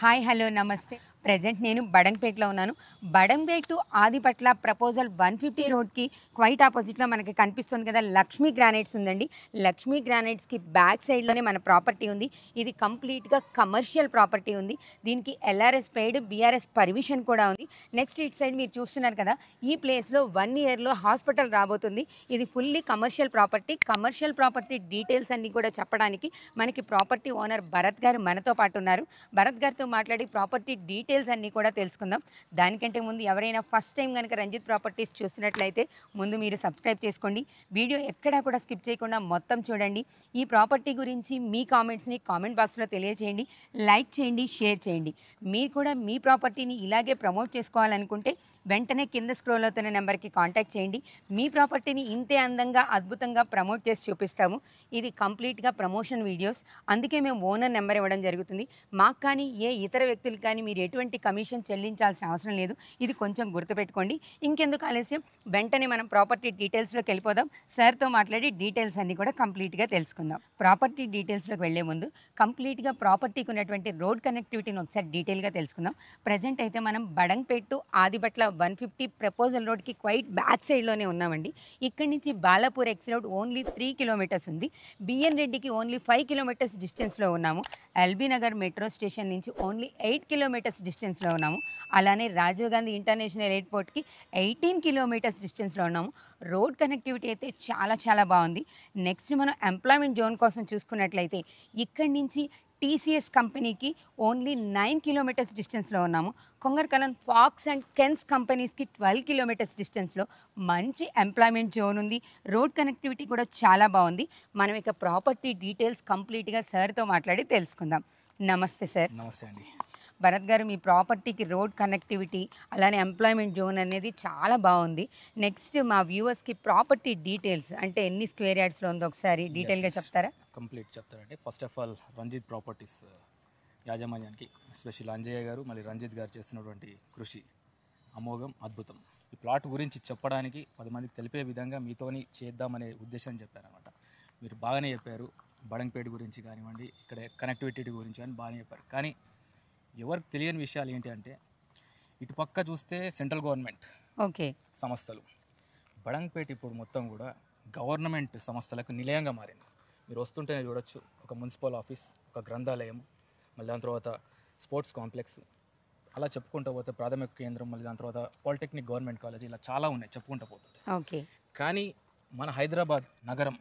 Hi hello నమస్తే. Present నేను బడంగ్పేటలో ఉన్నాను. బడంగ్పేట్ టు ఆదిపట్ల ప్రపోజల్ 150 రోడ్కి క్వైట్ ఆపోజిట్లో మనకి కనిపిస్తుంది కదా, లక్ష్మీ గ్రానైట్స్ ఉందండి. లక్ష్మీ గ్రానైట్స్కి బ్యాక్ సైడ్లోనే మన ప్రాపర్టీ ఉంది. ఇది కంప్లీట్గా కమర్షియల్ ప్రాపర్టీ ఉంది. దీనికి ఎల్ఆర్ఎస్ పెయిడ్, బీఆర్ఎస్ పర్మిషన్ కూడా ఉంది. నెక్స్ట్ ఇటు సైడ్ మీరు చూస్తున్నారు కదా, ఈ ప్లేస్లో 1 ఇయర్లో హాస్పిటల్ రాబోతుంది. ఇది fully commercial property. Commercial property details అన్నీ కూడా చెప్పడానికి మనకి ప్రాపర్టీ ఓనర్ భరత్ గారు మనతో పాటు ఉన్నారు. భరత్ గారితో మాట్లాడి ప్రాపర్టీ డీటెయిల్స్ అన్నీ కూడా తెలుసుకుందాం. దానికంటే ముందు ఎవరైనా ఫస్ట్ టైం కనుక రంజిత్ ప్రాపర్టీస్ చూస్తున్నట్లయితే ముందు మీరు సబ్స్క్రైబ్ చేసుకోండి. వీడియో ఎక్కడా కూడా స్కిప్ చేయకుండా మొత్తం చూడండి. ఈ ప్రాపర్టీ గురించి మీ కామెంట్స్ని కామెంట్ బాక్స్లో తెలియజేయండి. లైక్ చేయండి, షేర్ చేయండి. మీరు కూడా మీ ప్రాపర్టీని ఇలాగే ప్రమోట్ చేసుకోవాలనుకుంటే వెంటనే కింద స్క్రోల్ అవుతున్న నెంబర్కి కాంటాక్ట్ చేయండి. మీ ప్రాపర్టీని ఇంతే అందంగా అద్భుతంగా ప్రమోట్ చేసి చూపిస్తాము. ఇది కంప్లీట్గా ప్రమోషన్ వీడియోస్, అందుకే మేము ఓనర్ నెంబర్ ఇవ్వడం జరుగుతుంది. మాకు కానీ ఏ ఇతర వ్యక్తులకు కానీ మీరు ఎటువంటి కమిషన్ చెల్లించాల్సిన అవసరం లేదు. ఇది కొంచెం గుర్తుపెట్టుకోండి. ఇంకెందుకు ఆలస్యం, వెంటనే మనం ప్రాపర్టీ డీటెయిల్స్లోకి వెళ్ళిపోదాం. సార్తో మాట్లాడి డీటెయిల్స్ అన్నీ కూడా కంప్లీట్గా తెలుసుకుందాం. ప్రాపర్టీ డీటెయిల్స్లోకి వెళ్లే ముందు కంప్లీట్గా ప్రాపర్టీకి ఉన్నటువంటి రోడ్ కనెక్టివిటీని ఒకసారి డీటెయిల్గా తెలుసుకుందాం. ప్రజెంట్ అయితే మనం బడంగ్పేట్ టు ఆదిపట్ల 150 ప్రపోజల్ రోడ్కి క్వైట్ బ్యాక్ సైడ్లోనే ఉన్నామండి. ఇక్కడి నుంచి Balapur X road only 3 kilometres ఉంది. బిఎన్ రెడ్డికి ఓన్లీ 5 కిలోమీటర్స్ డిస్టెన్స్లో ఉన్నాము. ఎల్బీ నగర్ మెట్రో స్టేషన్ నుంచి ఓన్లీ 8 కిలోమీటర్స్ డిస్టెన్స్లో ఉన్నాము. అలానే రాజీవ్ గాంధీ ఇంటర్నేషనల్ ఎయిర్పోర్ట్కి 18 కిలోమీటర్స్ డిస్టెన్స్లో ఉన్నాము. రోడ్ కనెక్టివిటీ అయితే చాలా చాలా బాగుంది. నెక్స్ట్ మనం ఎంప్లాయ్మెంట్ జోన్ కోసం చూసుకున్నట్లయితే ఇక్కడి నుంచి టీసీఎస్ కంపెనీకి ఓన్లీ 9 కిలోమీటర్స్ డిస్టెన్స్లో ఉన్నాము. కొంగర్కలన్ ఫాక్స్ అండ్ కెన్స్ కంపెనీస్కి 12 కిలోమీటర్స్ డిస్టెన్స్లో మంచి ఎంప్లాయ్మెంట్ జోన్ ఉంది. రోడ్ కనెక్టివిటీ కూడా చాలా బాగుంది. మనం ఇక ప్రాపర్టీ డీటెయిల్స్ కంప్లీట్గా సార్తో మాట్లాడి తెలుసుకుందాం. నమస్తే సార్. నమస్తే అండి. భరత్ గారు, మీ ప్రాపర్టీకి రోడ్ కనెక్టివిటీ అలానే ఎంప్లాయ్మెంట్ జోన్ అనేది చాలా బాగుంది. నెక్స్ట్ మా వ్యూవర్స్కి ప్రాపర్టీ డీటెయిల్స్ అంటే ఎన్ని స్క్వేర్ యార్డ్స్లో ఉందో ఒకసారి డీటెయిల్గా చెప్తారా? కంప్లీట్ చెప్తారండి. First of all Ranjit properties యాజమాన్యానికి స్పెషల్ అంజయ్య గారు మళ్ళీ రంజిత్ గారు చేస్తున్నటువంటి కృషి అమోఘం, అద్భుతం. ఈ ప్లాట్ గురించి చెప్పడానికి 10 మందికి తెలిపే విధంగా మీతోని చేద్దామనే ఉద్దేశం చెప్పారనమాట. మీరు బాగానే చెప్పారు. బడంగ్పేట గురించి కానివ్వండి, ఇక్కడ కనెక్టివిటీ గురించి కానీ బాగానే చెప్పారు. కానీ ఎవరికి తెలియని విషయాలు ఏంటి అంటే, ఇటు పక్క చూస్తే సెంట్రల్ గవర్నమెంట్ ఓకే సంస్థలు, బడంగ్పేట ఇప్పుడు మొత్తం కూడా గవర్నమెంట్ సంస్థలకు నిలయంగా మారింది. మీరు వస్తుంటేనే చూడొచ్చు, ఒక మున్సిపల్ ఆఫీస్, ఒక గ్రంథాలయం, మళ్ళీ దాని తర్వాత స్పోర్ట్స్ కాంప్లెక్స్, అలా చెప్పుకుంటూ పోతే ప్రాథమిక కేంద్రం, మళ్ళీ దాని తర్వాత పాలిటెక్నిక్ గవర్నమెంట్ కాలేజ్, ఇలా చాలా ఉన్నాయి చెప్పుకుంటూ పోతుంటే. ఓకే. కానీ మన హైదరాబాద్ నగరం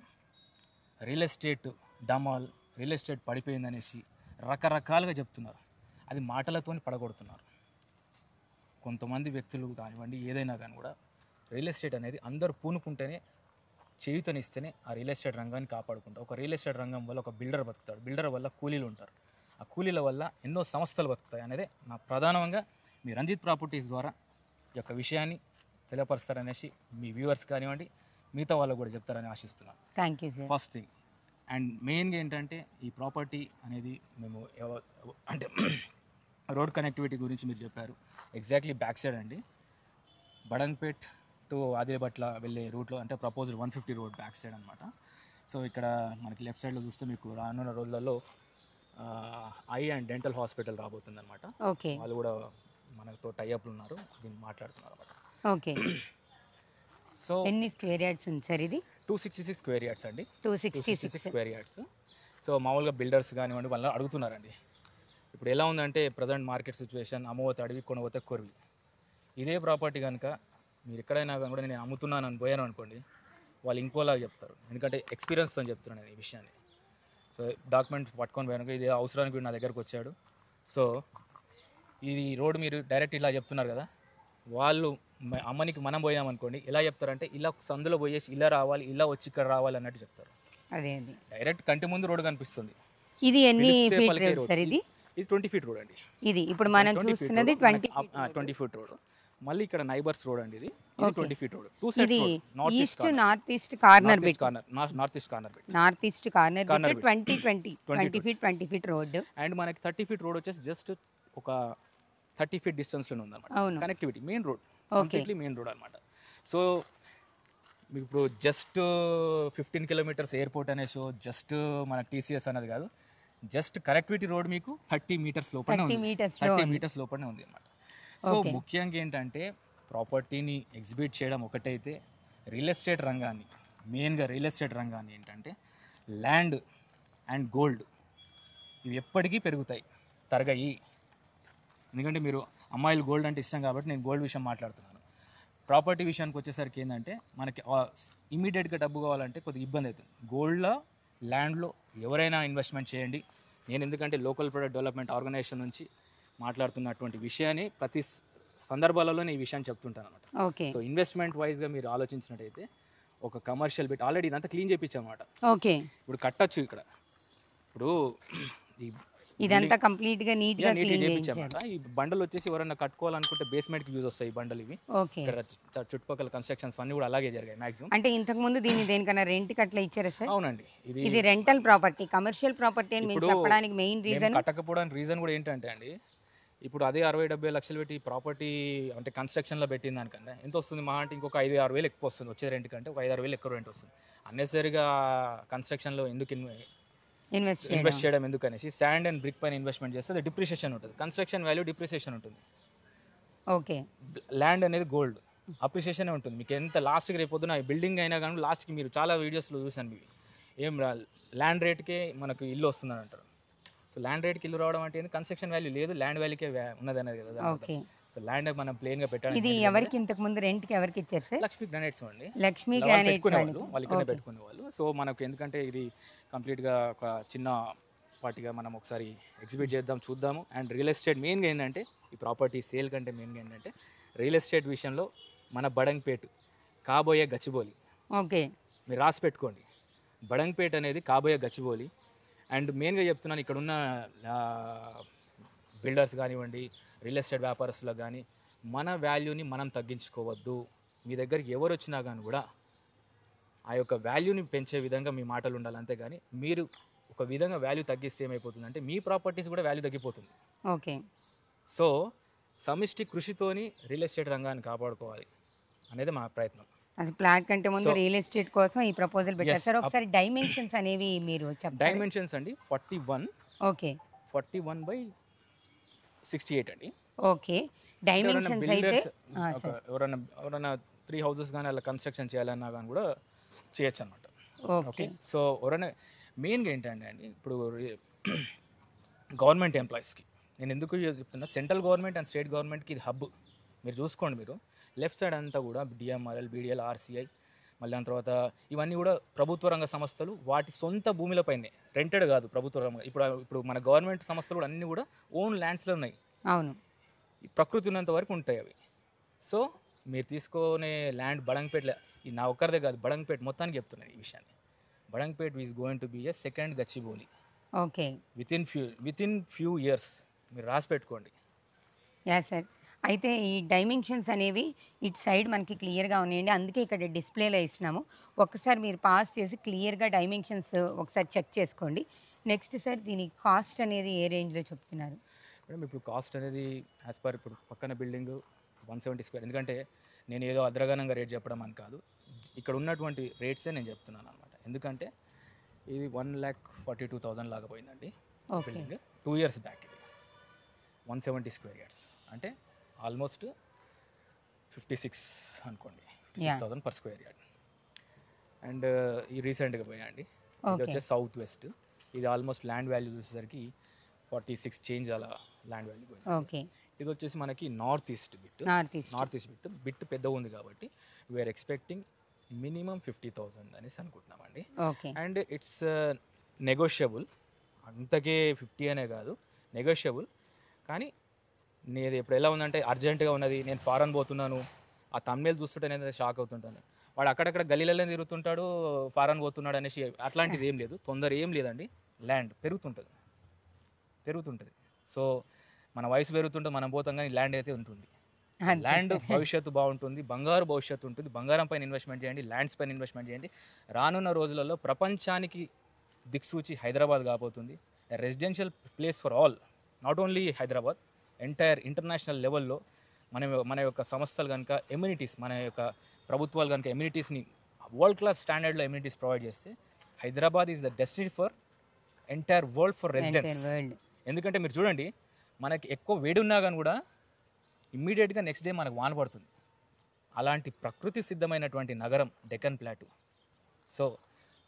రియల్ ఎస్టేట్ డమాల్, రియల్ ఎస్టేట్ పడిపోయిందనేసి రకరకాలుగా చెప్తున్నారు. అది మాటలతోని పడగొడుతున్నారు. కొంతమంది వ్యక్తులు కానివ్వండి, ఏదైనా కానీ కూడా రియల్ ఎస్టేట్ అనేది అందరూ పూనుకుంటేనే, చేయుతనిస్తేనే ఆ రియల్ ఎస్టేట్ రంగాన్ని కాపాడుకుంటారు. ఒక రియల్ ఎస్టేట్ రంగం వల్ల ఒక బిల్డర్ బతుకుతాడు, బిల్డర్ వల్ల కూలీలు ఉంటారు, ఆ కూలీల వల్ల ఎన్నో సంస్థలు బతుకుతాయి అనేది నా ప్రధానంగా మీ రంజిత్ ప్రాపర్టీస్ ద్వారా ఈ యొక్క విషయాన్ని తెలియపరుస్తారనేసి మీ వ్యూవర్స్ కానివ్వండి, మిగతా వాళ్ళకు కూడా చెప్తారని ఆశిస్తున్నాను. Thank you sir. First thing and మెయిన్గా ఏంటంటే, ఈ ప్రాపర్టీ అనేది మేము అంటే రోడ్ కనెక్టివిటీ గురించి మీరు చెప్పారు. ఎగ్జాక్ట్లీ బ్యాక్ సైడ్ అండి, బడంగ్పేట్ టు ఆదిపట్ల వెళ్ళే రూట్లో, అంటే ప్రపోజల్ 150 రోడ్ బ్యాక్ సైడ్ అనమాట. సో ఇక్కడ మనకి లెఫ్ట్ సైడ్లో చూస్తే మీకు రానున్న రోజులలో ఐ అండ్ డెంటల్ హాస్పిటల్ రాబోతుంది అనమాట. ఓకే. వాళ్ళు కూడా మనతో టైఅప్లు ఉన్నారు, దీన్ని మాట్లాడుతున్నారు అనమాట. ఓకే. సో ఎన్ని స్క్వేర్ యార్డ్స్ ఉంది సార్ ఇది? 266 స్క్వేర్ యార్డ్స్ అండి. 266 స్క్వేర్ యార్డ్స్. సో మామూలుగా బిల్డర్స్ కానివ్వండి వాళ్ళు అడుగుతున్నారండి. ఇప్పుడు ఎలా ఉందంటే ప్రజెంట్ మార్కెట్ సిచ్యువేషన్, అమ్మవతే అడవి, కొనవతే కొరివి. ఇదే ప్రాపర్టీ కనుక మీరు ఎక్కడైనా కూడా నేను అమ్ముతున్నాను అని పోయాను అనుకోండి, వాళ్ళు ఇంకోలాగా చెప్తారు. ఎందుకంటే ఎక్స్పీరియన్స్తో చెప్తున్నాను నేను ఈ విషయాన్ని. సో డాక్యుమెంట్ పట్టుకొని పోయాను, ఇది అవసరానికి నా దగ్గరకు వచ్చాడు, సో ఇది రోడ్ మీరు డైరెక్ట్ ఇలా చెప్తున్నారు కదా, వాళ్ళు అమ్మనికి మనం పోయామనుకోండి ఎలా చెప్తారంటే, ఇలా సందులో పోయేసి ఇలా రావాలి, ఇలా వచ్చి ఇక్కడ రావాలి అన్నట్టు చెప్తారు. అదే డైరెక్ట్ కంటి ముందు రోడ్ కనిపిస్తుంది. ఇది ఎన్ని ఫీట్ రోడ్ సార్? ఇది 20 ఫీట్ రోడ్ అండి. ఇది ఇప్పుడు మనం చూస్తున్నది 20 ఫీట్ రోడ్. మళ్ళీ ఇక్కడ నైబర్స్ రోడ్ అండి, ఇది 20 ఫీట్ రోడ్. ఇది east north east corner bit, north east corner bit, north east corner bit 20 feet road. And మనకి 30 ఫీట్ రోడ్ వచ్చేసి జస్ట్ ఒక 30 ఫీట్ డిస్టెన్స్ లోనే ఉందన్నమాట. Connectivity main road, completely main road అనమాట. So మీకు ఇప్పుడు జస్ట్ 15 కిలోమీటర్స్ ఎయిర్పోర్ట్ అనే show, just మన టీసీఎస్ అనేది కాదు, జస్ట్ కనెక్టివిటీ రోడ్ మీకు 30 మీటర్స్ లోపలనే 30 ఉంది, meters 30 మీటర్స్ లోపలనే ఉంది అనమాట. So Okay. ముఖ్యంగా ఏంటంటే ప్రాపర్టీని ఎగ్జిబిట్ చేయడం ఒకటైతే రియల్ ఎస్టేట్ రంగాన్ని, మెయిన్గా రియల్ ఎస్టేట్ రంగాన్ని ఏంటంటే ల్యాండ్ అండ్ గోల్డ్ ఇవి ఎప్పటికీ పెరుగుతాయి, తరగయి. ఎందుకంటే మీరు అమ్మాయిలు గోల్డ్ అంటే ఇష్టం కాబట్టి నేను గోల్డ్ విషయం మాట్లాడుతున్నాను. ప్రాపర్టీ విషయానికి వచ్చేసరికి ఏంటంటే మనకి ఇమీడియట్గా డబ్బు కావాలంటే కొద్దిగా ఇబ్బంది అవుతుంది. గోల్డ్లో, ల్యాండ్లో ఎవరైనా ఇన్వెస్ట్మెంట్ చేయండి. నేను ఎందుకంటే లోకల్ ప్రొడక్ట్ డెవలప్మెంట్ ఆర్గనైజేషన్ నుంచి మాట్లాడుతున్నటువంటి విషయాన్ని ప్రతి సందర్భాలలో నేను ఈ విషయాన్ని చెప్తుంటాను అనమాట. ఓకే సో ఇన్వెస్ట్మెంట్ వైజ్గా మీరు ఆలోచించినట్టయితే ఒక కమర్షియల్ బిట్ ఆల్రెడీ ఇదంతా క్లీన్ చేయించామన్నమాట. ఓకే ఇప్పుడు కట్టచ్చు ఇక్కడ. ఇప్పుడు ఈ ఇదంతా కంప్లీట్ గా నీట్ గా నీట్గా క్లీన్ చేయించామన్నమాట. ఈ బండలు వచ్చేసి ఎవరైనా కట్టుకోవాలనుకుంటే బేస్మెంట్కి యూజ్ వస్తాయి ఈ బండలు ఇవి. ఓకే ఇక్కడ చుట్టుపక్కల కన్స్ట్రక్షన్స్ అన్నీ కూడా అలాగే జరిగాయి మాక్సిమం. అంటే ఇంతకు ముందు దీన్ని దేనికన్నా రెంట్ కి అట్లా ఇచ్చారా సార్? అవునండి, ఇది రెంటల్ ప్రాపర్టీ, కమర్షియల్ ప్రాపర్టీ అని మేము ఇప్పుడు చెప్పడానికి మెయిన్ మేము రీజన్. కట్టకపోవడానికి రీజన్ కూడా ఏంటంటే అండి, ఇప్పుడు అదే 60-70 లక్షలు పెట్టి ప్రాపర్టీ అంటే కన్స్ట్రక్షన్లో పెట్టిన దానికన్నా ఎంత వస్తుంది? మా అంటే ఇంకొక 5-6 వేలు ఎక్కువ వస్తుంది వచ్చే రెంట్ కంటే. ఒక 5-6 వేలు ఎక్కువ రెంట్ వస్తుంది. అన్నెసరిగా కన్స్ట్రక్షన్లో ఎందుకు ఇన్వెస్ట్ చేయడం ఎందుకు అనేసి శాండ్ అండ్ బ్రిక్ పైన ఇన్వెస్ట్మెంట్ చేస్తే అది డిప్రిషియేషన్ ఉంటుంది. కన్స్ట్రక్షన్ వాల్యూ డిప్రిషియేషన్ ఉంటుంది. ఓకే ల్యాండ్ అనేది గోల్డ్ అప్రిషియేషన్ ఉంటుంది. మీకు ఎంత లాస్ట్కి రేపు పొద్దున బిల్డింగ్ అయినా కానీ లాస్ట్కి మీరు చాలా వీడియోస్లో చూసాను ఇవి ఏం ల్యాండ్ రేట్కే మనకు ఇల్లు వస్తుందని అంటారు. సో ల్యాండ్ రేట్కి ఇల్లు రావడం అంటే కన్స్ట్రక్షన్ వాల్యూ లేదు, ల్యాండ్ వాల్యూకే ఉన్నది అనేది కదా. ఓకే సో ల్యాండ్ మనం ప్లేన్గా పెట్టాలి. ఇది ఎవరికి ఇంతకు ముందు రెంట్ కి ఎవరికి ఇచ్చారు సార్? లక్ష్మీ గ్రానైట్స్ అండి, లక్ష్మీ వాళ్ళు గ్రానైట్స్ పెట్టుకునేవాళ్ళు, వాళ్ళు ఇక్కడే పెట్టుకునేవాళ్ళు. సో మనకు ఎందుకంటే ఇది కంప్లీట్గా ఒక చిన్న పార్టీగా మనం ఒకసారి ఎగ్జిబిట్ చేద్దాం, చూద్దాము. అండ్ రియల్ ఎస్టేట్ మెయిన్గా ఏంటంటే ఈ ప్రాపర్టీ సేల్ కంటే మెయిన్గా ఏంటంటే రియల్ ఎస్టేట్ విషయంలో మన బడంగ్పేట్ కాబోయే గచ్చిబౌలి. ఓకే మీరు రాసి పెట్టుకోండి, బడంగ్పేట్ అనేది కాబోయే గచ్చిబౌలి. అండ్ మెయిన్గా చెప్తున్నాను, ఇక్కడ ఉన్న బిల్డర్స్ కానివ్వండి, రియల్ ఎస్టేట్ వ్యాపారస్తులకు కానీ మన వాల్యూని మనం తగ్గించుకోవద్దు. మీ దగ్గరికి ఎవరు వచ్చినా కానీ కూడా ఆ యొక్క వాల్యూని పెంచే విధంగా మీ మాటలు ఉండాలి. అంతేగాని మీరు ఒక విధంగా వాల్యూ తగ్గిస్తే ఏమైపోతుందంటే మీ ప్రాపర్టీస్ కూడా వాల్యూ తగ్గిపోతుంది. ఓకే సో సమిష్టి కృషితోని రియల్ ఎస్టేట్ రంగాన్ని కాపాడుకోవాలి అనేది మా ప్రయత్నం. అది ప్లాట్ కంటే ముందు So- రియల్ ఎస్టేట్ కోసం ఈ ప్రపోజల్ పెట్టారు Yes, సార్. ఒకసారి డైమెన్షన్స్ అనేవి మీరు చెప్పండి. డైమెన్షన్స్ అండి 41 ఓకే by 68 అండి. ఓకే డైమెన్షన్స్ అయితే సార్ ఎవరైనా 3 houses కానీ అలా కన్స్ట్రక్షన్ చేయాలన్నా కానీ కూడా చేయొచ్చు అనమాట. ఓకే ఓకే సో ఎవరైనా మెయిన్గా ఏంటంటే అండి, ఇప్పుడు గవర్నమెంట్ ఎంప్లాయీస్కి నేను ఎందుకు చెప్తున్నా, సెంట్రల్ గవర్నమెంట్ అండ్ స్టేట్ గవర్నమెంట్కి ఇది హబ్. మీరు చూసుకోండి, మీరు లెఫ్ట్ సైడ్ అంతా కూడా డిఎంఆర్ఎల్, బీడీఎల్, ఆర్సీఐ, మళ్ళీ దాని తర్వాత ఇవన్నీ కూడా ప్రభుత్వ రంగ సంస్థలు. వాటి సొంత భూములపైనే, రెంటెడ్ కాదు ప్రభుత్వ రంగం. ఇప్పుడు మన గవర్నమెంట్ సంస్థలు కూడా అన్నీ కూడా ఓన్ ల్యాండ్స్లో ఉన్నాయి. అవును ఈ ప్రకృతి ఉన్నంత వరకు ఉంటాయి అవి. సో మీరు తీసుకునే ల్యాండ్ బడంగ్పేట్, ఇది నా ఒక్కరిదే కాదు, బడంగ్పేట్ మొత్తానికి చెప్తున్నాను ఈ విషయాన్ని. Badangpet is going to be a second Gachibowli okay with in few years. మీరు రాసి పెట్టుకోండి. Yeah sir. అయితే ఈ డైమెన్షన్స్ అనేవి ఇటు సైడ్ మనకి క్లియర్గా ఉన్నాయండి, అందుకే ఇక్కడ డిస్ప్లేలో ఇస్తున్నాము. ఒక్కసారి మీరు పాస్ చేసి క్లియర్గా డైమెన్షన్స్ ఒకసారి చెక్ చేసుకోండి. నెక్స్ట్ సార్ దీని కాస్ట్ అనేది ఏ రేంజ్లో చెప్తున్నారు? మేడం ఇప్పుడు కాస్ట్ అనేది యాజ్ పర్ ఇప్పుడు పక్కన బిల్డింగ్ 170 స్క్వేర్. ఎందుకంటే నేను ఏదో అద్రగనంగా రేట్ చెప్పడం అని కాదు, ఇక్కడ ఉన్నటువంటి రేట్సే నేను చెప్తున్నాను అనమాట. ఎందుకంటే ఇది 1,42,000 లాగా పోయిందండి బిల్డింగ్ 2 years బ్యాక్. ఇది 170 స్క్వేర్ యార్డ్స్ అంటే ఆల్మోస్ట్ 56 అనుకోండి, 56,000 per స్క్వేర్ యార్డ్. అండ్ ఈ రీసెంట్గా పోయాండి, ఇది వచ్చేసి సౌత్ వెస్ట్. ఇది ఆల్మోస్ట్ ల్యాండ్ వాల్యూ చూసేసరికి 46 చేంజ్ అలా ల్యాండ్ వాల్యూ పోయింది. ఓకే ఇది వచ్చేసి మనకి నార్త్ ఈస్ట్ బిట్ పెద్ద ఉంది కాబట్టి వీఆర్ ఎక్స్పెక్టింగ్ మినిమం 50,000 అనేసి అనుకుంటున్నామండి. ఓకే అండ్ ఇట్స్ నెగోషియబుల్, అంతకే 50 అనే కాదు, నెగోషియబుల్. కానీ నేను ఇప్పుడు ఎలా ఉందంటే అర్జెంటుగా ఉన్నది, నేను ఫారెన్ పోతున్నాను, ఆ తమిళ చూస్తుంటే నేను షాక్ అవుతుంటాను. వాడు అక్కడక్కడ గల్లీలలో తిరుగుతుంటాడు, ఫారెన్ పోతున్నాడు అనేసి అట్లాంటిది ఏం లేదు, తొందర ఏం లేదండి. ల్యాండ్ పెరుగుతుంటుంది. సో మన వయసు పెరుగుతుంటే మనం పోతాం, కానీ ల్యాండ్ అయితే ఉంటుంది. ల్యాండ్ భవిష్యత్తు బాగుంటుంది, బంగారు భవిష్యత్తు ఉంటుంది. బంగారం పైన ఇన్వెస్ట్మెంట్ చేయండి, ల్యాండ్స్ పైన ఇన్వెస్ట్మెంట్ చేయండి. రానున్న రోజులలో ప్రపంచానికి దిక్సూచి హైదరాబాద్ కాబోతుంది. Residential place for all, not only Hyderabad, entire international లెవెల్లో మన యొక్క సంస్థలు కనుక ఎమ్యూనిటీస్, మన యొక్క ప్రభుత్వాలు కనుక ఎమ్యూనిటీస్ని వరల్డ్ క్లాస్ స్టాండర్డ్లో ఎమ్యూనిటీస్ ప్రొవైడ్ చేస్తే Hyderabad is the destiny for entire world for residence. World. ఎందుకంటే మీరు చూడండి, మనకి ఎక్కువ వేడి ఉన్నా కానీ కూడా ఇమ్మీడియట్గా నెక్స్ట్ డే మనకు వాన పడుతుంది. అలాంటి ప్రకృతి సిద్ధమైనటువంటి నగరం Deccan plateau. So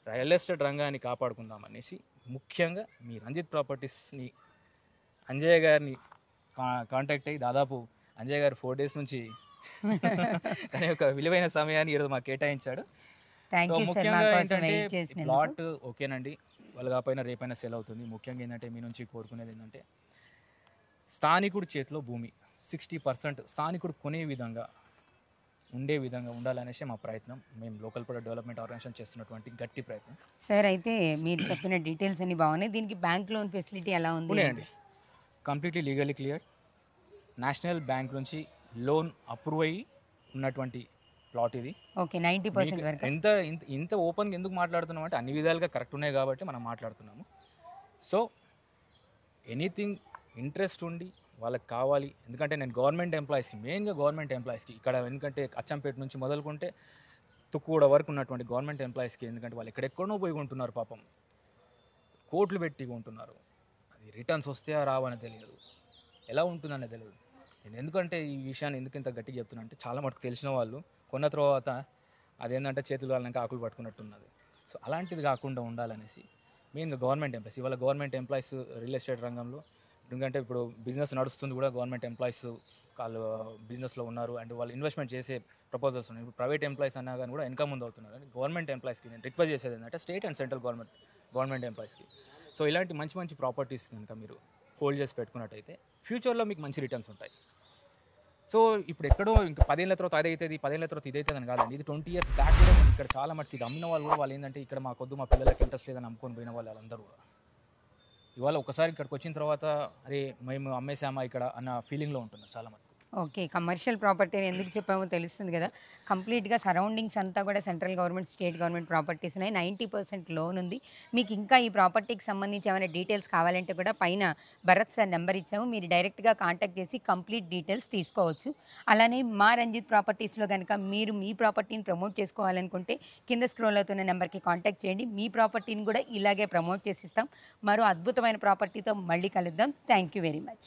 real estate రంగాన్ని కాపాడుకుందాం అనేసి ముఖ్యంగా మీ రంజిత్ ప్రాపర్టీస్ని అంజయ్య గారిని కాంటాక్ట్ అయ్యి, దాదాపు అంజయ్య గారు 4 days నుంచి తన యొక్క విలువైన సమయాన్ని ఈరోజు మాకు కేటాయించాడు. సో ముఖ్యంగా ఏంటంటే ప్లాట్ ఓకేనండి, వాళ్ళు కాకపోయినా రేపైనా సెల్ అవుతుంది. ముఖ్యంగా ఏంటంటే మీ నుంచి కోరుకునేది ఏంటంటే స్థానికుడి చేతిలో భూమి 60% స్థానికుడు కొనే విధంగా ఉండే విధంగా ఉండాలనేసి మా ప్రయత్నం. మేము లోకల్ ప్రొడక్ట్ డెవలప్మెంట్ ఆర్గనైజేషన్ చేస్తున్నటువంటి గట్టి ప్రయత్నం. సార్ అయితే మీరు చెప్పిన డీటెయిల్స్ అన్ని బాగున్నాయి. దీనికి బ్యాంక్ లోన్ ఫెసిలిటీ ఎలా ఉంది? ఉన్నాయండి, completely legally clear. National bank నుంచి లోన్ అప్రూవ్ అయ్యి ఉన్నటువంటి ప్లాట్ ఇది. ఓకే, 90% మీకు వరకు. ఇంత ఓపెన్గా ఎందుకు మాట్లాడుతున్నాం అంటే అన్ని విధాలుగా కరెక్ట్ ఉన్నాయి కాబట్టి మనం మాట్లాడుతున్నాము. సో ఎనీథింగ్ ఇంట్రెస్ట్ ఉండి వాళ్ళకి కావాలి, ఎందుకంటే నేను గవర్నమెంట్ ఎంప్లాయీస్కి, మెయిన్గా గవర్నమెంట్ ఎంప్లాయీస్కి ఇక్కడ, ఎందుకంటే అచ్చంపేట నుంచి మొదలుకుంటే తుక్కుగూడ వరకు ఉన్నటువంటి గవర్నమెంట్ ఎంప్లాయీస్కి, ఎందుకంటే వాళ్ళు ఎక్కడెక్కడో పోయి ఉంటున్నారు పాపం, కోట్లు పెట్టి ఉంటున్నారు. అది రిటర్న్స్ వస్తాయా రావని తెలియదు, ఎలా ఉంటుందనే తెలియదు. నేను ఎందుకంటే ఈ విషయాన్ని ఎందుకు ఇంత గట్టిగా చెప్తున్నా అంటే చాలా మటుకు తెలిసిన వాళ్ళు కొన్న తర్వాత అదేంటంటే చేతులు వాళ్ళకి ఆకులు పట్టుకున్నట్టున్నది. సో అలాంటిది కాకుండా ఉండాలనేసి మెయిన్గా గవర్నమెంట్ ఎంప్లాయీస్, ఇవాళ గవర్నమెంట్ ఎంప్లాయీస్ రియల్ ఎస్టేట్ రంగంలో, ఎందుకంటే ఇప్పుడు బిజినెస్ నడుస్తుంది కూడా గవర్నమెంట్ ఎంప్లాయీస్ వాళ్ళు బిజినెస్లో ఉన్నారు అండ్ వాళ్ళు ఇన్వెస్ట్మెంట్ చేసే ప్రపోజల్స్ ఉన్నాయి. ఇప్పుడు ప్రైవేట్ ఎంప్లాయీస్ అన్నా కానీ కూడా వెనక ముందు అవుతున్నారు. అని గవర్నమెంట్ ఎంప్లాయీస్కి నేను రిక్వెస్ట్ చేసేది ఏంటంటే స్టేట్ అండ్ సెంట్రల్ గవర్నమెంట్ ఎంప్లాయీస్కి, సో ఇలాంటి మంచి మంచి ప్రాపర్టీస్ కనుక మీరు హోల్డ్ చేసి పెట్టుకున్నట్టయితే ఫ్యూచర్లో మీకు మంచి రిటర్న్స్ ఉంటాయి. సో ఇప్పుడు ఎక్కడో ఇంకా 10 ఏళ్ళ తర్వాత అది అవుతుంది, 10 ఏళ్ళ తర్వాత ఇది అవుతుంది అని కాదండి. ఇది 20 years బ్యాక్ కూడా నేను ఇక్కడ చాలా మట్టుకు ఇది అమ్మిన వాళ్ళు కూడా వాళ్ళు ఏంటంటే ఇక్కడ మాకొద్దు, మా పిల్లలకి ఇంట్రెస్ట్ లేదని అమ్ముకొని పోయిన వాళ్ళు వాళ్ళందరూ కూడా ఇవాళ ఒకసారి ఇక్కడికి వచ్చిన తర్వాత అరే మేము అమ్మేసామా ఇక్కడ అన్న ఫీలింగ్లో ఉంటున్నారు చాలా మంది. ఓకే, కమర్షియల్ ప్రాపర్టీ అని ఎందుకు చెప్పామో తెలుస్తుంది కదా. కంప్లీట్గా సరౌండింగ్స్ అంతా కూడా central government, state government properties ఉన్నాయి. 90% లోన్ ఉంది. మీకు ఇంకా ఈ ప్రాపర్టీకి సంబంధించి ఏమైనా డీటెయిల్స్ కావాలంటే కూడా పైన భరత్ సార్ నెంబర్ ఇచ్చాము, మీరు డైరెక్ట్గా కాంటాక్ట్ చేసి కంప్లీట్ డీటెయిల్స్ తీసుకోవచ్చు. అలానే మా రంజిత్ ప్రాపర్టీస్లో కనుక మీరు మీ ప్రాపర్టీని ప్రమోట్ చేసుకోవాలనుకుంటే కింద స్క్రోల్ అవుతున్న నెంబర్కి కాంటాక్ట్ చేయండి. మీ ప్రాపర్టీని కూడా ఇలాగే ప్రమోట్ చేసిస్తాం. మరో అద్భుతమైన ప్రాపర్టీతో మళ్ళీ కలుద్దాం. Thank you very much.